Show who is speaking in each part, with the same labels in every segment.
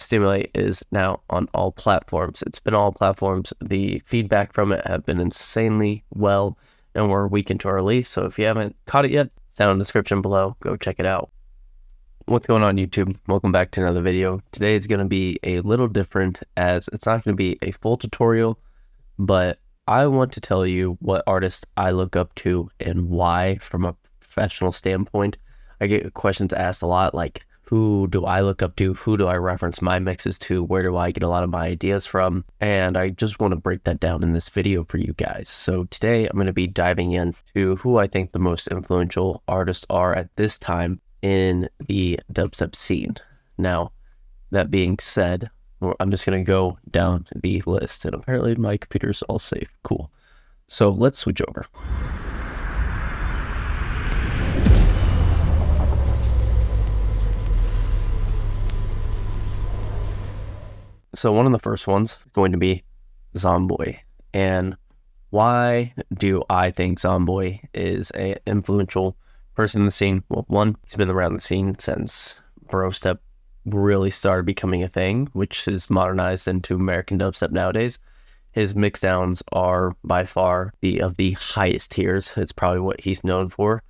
Speaker 1: Stimulate is now on all platforms. It's been all platforms. The feedback from it have been insanely well, and we're a week into our release. So if you haven't caught it yet, it's down in the description below. Go check it out. What's going on, YouTube? Welcome back to another video. Today it's going to be a little different, as it's not going to be a full tutorial, but I want to tell you what artists I look up to and why from a professional standpoint. I get questions asked a lot, like, who do I look up to? Who do I reference my mixes to? Where do I get a lot of my ideas from? And I just want to break that down in this video for you guys. So today I'm going to be diving into who I think the most influential artists are at this time in the dubstep scene. Now, that being said, I'm just going to go down the list, and apparently my computer's all safe. Cool. So let's switch over. So one of the first ones is going to be Zomboy. And why do I think Zomboy is an influential person in the scene? Well, one, he's been around the scene since brostep really started becoming a thing, which is modernized into American dubstep nowadays. His mixdowns are by far of the highest tiers. It's probably what he's known for,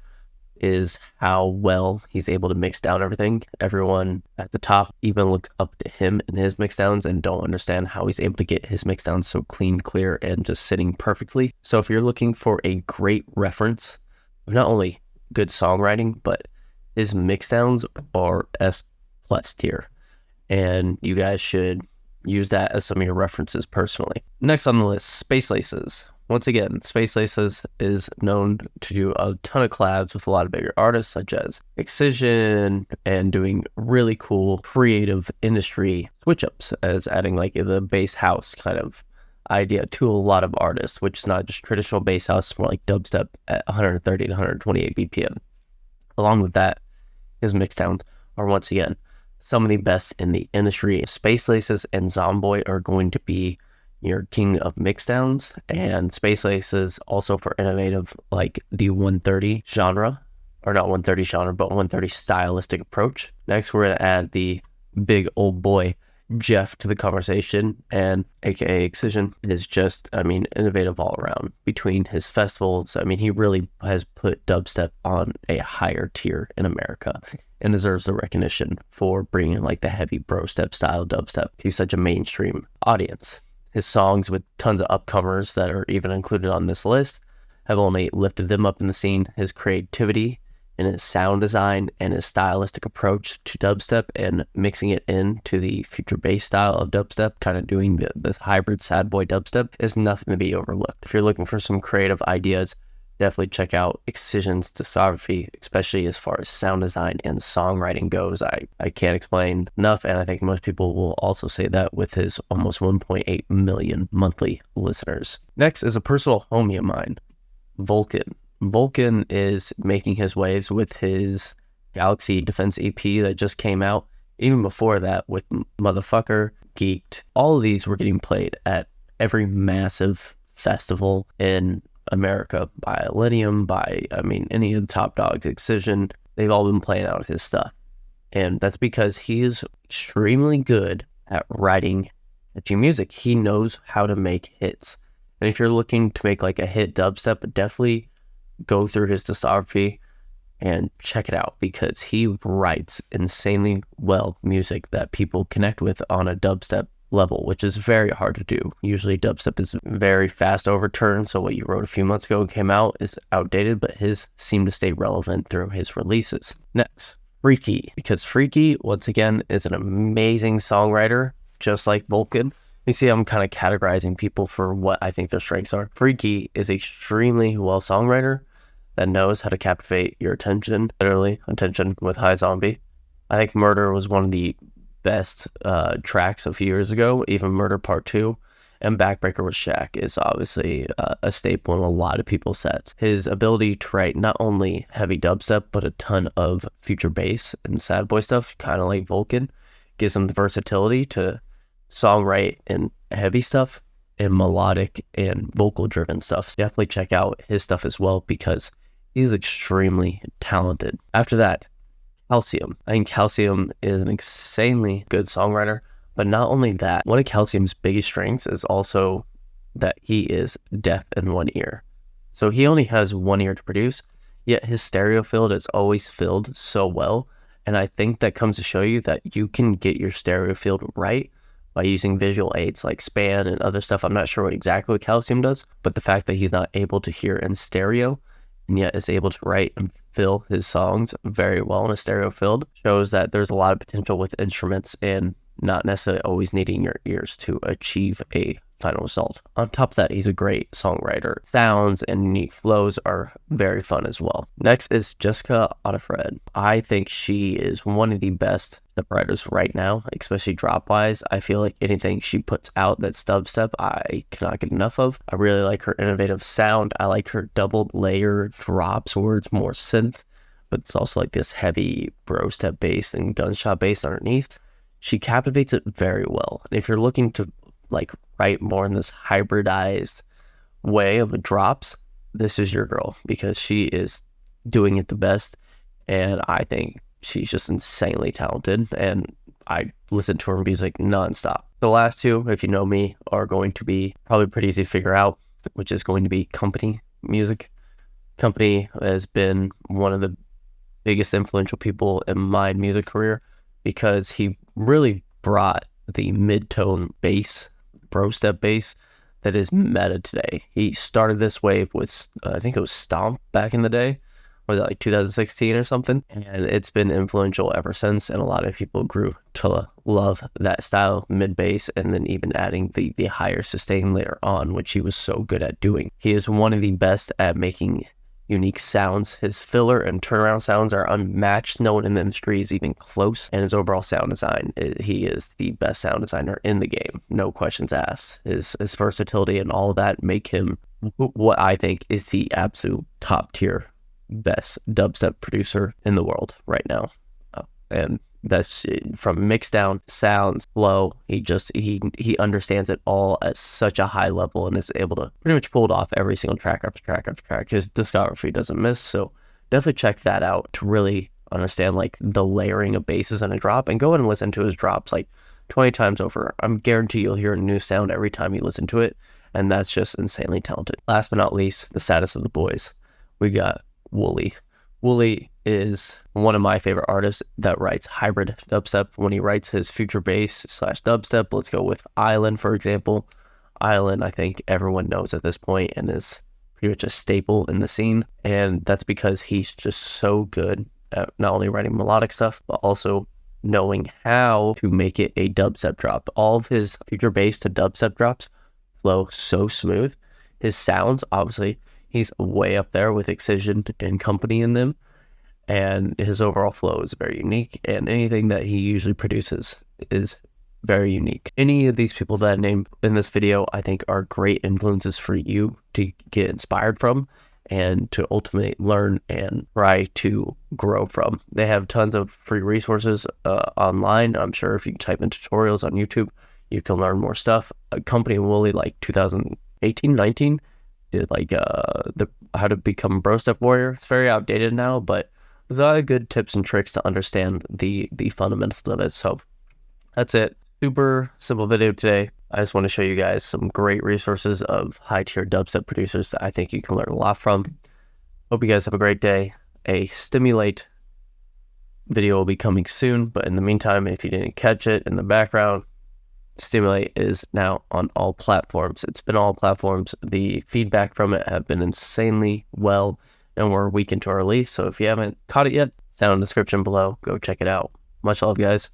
Speaker 1: is how well he's able to mix down everything. Everyone at the top even looks up to him and his mixdowns and don't understand how he's able to get his mixdowns so clean, clear, and just sitting perfectly. So if you're looking for a great reference of not only good songwriting, but his mixdowns are S+ tier, and you guys should use that as some of your references personally. Next on the list, Space Laces. Once again, Space Laces is known to do a ton of collabs with a lot of bigger artists such as Excision, and doing really cool creative industry switch ups, as adding like the bass house kind of idea to a lot of artists, which is not just traditional bass house, more like dubstep at 130 to 128 BPM. Along with that, his mixdowns are once again some of the best in the industry. Space Laces and Zomboy are going to be your king of mixdowns, and Space Laces also for innovative, like the 130 genre, or not 130 genre, but 130 stylistic approach. Next, we're going to add the big old boy Jeff to the conversation, and aka Excision is just, innovative all around. Between his festivals, he really has put dubstep on a higher tier in America, and deserves the recognition for bringing like the heavy brostep style dubstep to such a mainstream audience. His songs, with tons of upcomers that are even included on this list, have only lifted them up in the scene. His creativity and his sound design and his stylistic approach to dubstep and mixing it into the future bass style of dubstep, kind of doing the hybrid sad boy dubstep, is nothing to be overlooked. If you're looking for some creative ideas, definitely check out Excision's discography, especially as far as sound design and songwriting goes. I can't explain enough, and I think most people will also say that with his almost 1.8 million monthly listeners. Next is a personal homie of mine, Vulcan. Vulcan is making his waves with his Galaxy Defense EP that just came out. Even before that, with Motherfucker, Geeked, all of these were getting played at every massive festival in America by Millennium, by any of the top dogs, Excision. They've all been playing out his stuff, and that's because he is extremely good at writing catchy music. He knows how to make hits, and if you're looking to make like a hit dubstep, definitely go through his discography and check it out, because he writes insanely well music that people connect with on a dubstep level, which is very hard to do. Usually dubstep is very fast overturned, so what you wrote a few months ago and came out is outdated, but his seem to stay relevant through his releases. Next, Freaky, because Freaky, once again, is an amazing songwriter, just like Vulcan. You see, I'm kind of categorizing people for what I think their strengths are. Freaky is extremely well songwriter that knows how to captivate your attention, literally attention with High Zombie. I think Murder was one of the best tracks a few years ago, even Murder Part 2, and Backbreaker with Shaq is obviously a staple in a lot of people's sets. His ability to write not only heavy dubstep, but a ton of future bass and sad boy stuff, kind of like Vulcan, gives him the versatility to songwrite and heavy stuff and melodic and vocal driven stuff. So definitely check out his stuff as well, because he's extremely talented. After that, Calcium. I think Calcium is an insanely good songwriter, But not only that, one of Calcium's biggest strengths is also that he is deaf in one ear. So he only has one ear to produce, yet his stereo field is always filled so well. And I think that comes to show you that you can get your stereo field right by using visual aids like span and other stuff. I'm not sure exactly what Calcium does, but the fact that he's not able to hear in stereo and yet is able to write and fill his songs very well in a stereo field shows that there's a lot of potential with instruments and not necessarily always needing your ears to achieve a final result. On top of that, he's a great songwriter. Sounds and unique flows are very fun as well. Next is Jessica Autofred. I think she is one of the best writers right now, especially drop-wise. I feel like anything she puts out that's dubstep, I cannot get enough of. I really like her innovative sound. I like her double layer drops where it's more synth, but it's also like this heavy bro step bass and gunshot bass underneath. She captivates it very well. And if you're looking to like write more in this hybridized way of drops, this is your girl, because she is doing it the best. And I think she's just insanely talented, and I listen to her music nonstop. The last two, if you know me, are going to be probably pretty easy to figure out, which is going to be Company music. Company has been one of the biggest influential people in my music career because he really brought the mid-tone bass, bro step bass, that is meta today. He started this wave with, I think it was Stomp back in the day, or like 2016 or something, and it's been influential ever since, and a lot of people grew to love that style mid bass, and then even adding the higher sustain later on, which he was so good at doing. He is one of the best at making unique sounds. His filler and turnaround sounds are unmatched. No one in the industry is even close. And his overall sound design, he is the best sound designer in the game. No questions asked. His versatility and all of that make him what I think is the absolute top tier best dubstep producer in the world right now. And that's from mixdown, sounds, flow. He understands it all at such a high level and is able to pretty much pull it off every single track after track after track. His discography doesn't miss, so definitely check that out to really understand like the layering of basses in a drop, and go in and listen to his drops like 20 times over. I'm guarantee you'll hear a new sound every time you listen to it, and that's just insanely talented. Last but not least, the saddest of the boys. We got Wooly. Wooly is one of my favorite artists that writes hybrid dubstep. When he writes his future bass / dubstep, let's go with Island, for example. Island, I think everyone knows at this point and is pretty much a staple in the scene. And that's because he's just so good at not only writing melodic stuff, but also knowing how to make it a dubstep drop. All of his future bass to dubstep drops flow so smooth. His sounds, obviously, he's way up there with Excision and Company in them, and his overall flow is very unique, and anything that he usually produces is very unique. Any of these people that I named in this video, I think are great influences for you to get inspired from and to ultimately learn and try to grow from. They have tons of free resources online. I'm sure if you type in tutorials on YouTube, you can learn more stuff. Company Wooly, like 2018, 19, did like the how to become a bro step warrior. It's very outdated now, but there's a lot of good tips and tricks to understand the fundamentals of it. So that's it. Super simple video today. I just want to show you guys some great resources of high tier dubstep producers that I think you can learn a lot from. Hope you guys have a great day. A Stimulate video will be coming soon, but in the meantime, if you didn't catch it in the background, Stimulate is now on all platforms. It's been all platforms. The feedback from it have been insanely well, and we're a week into our release. So if you haven't caught it yet, it's down in the description below. Go check it out. Much love, guys.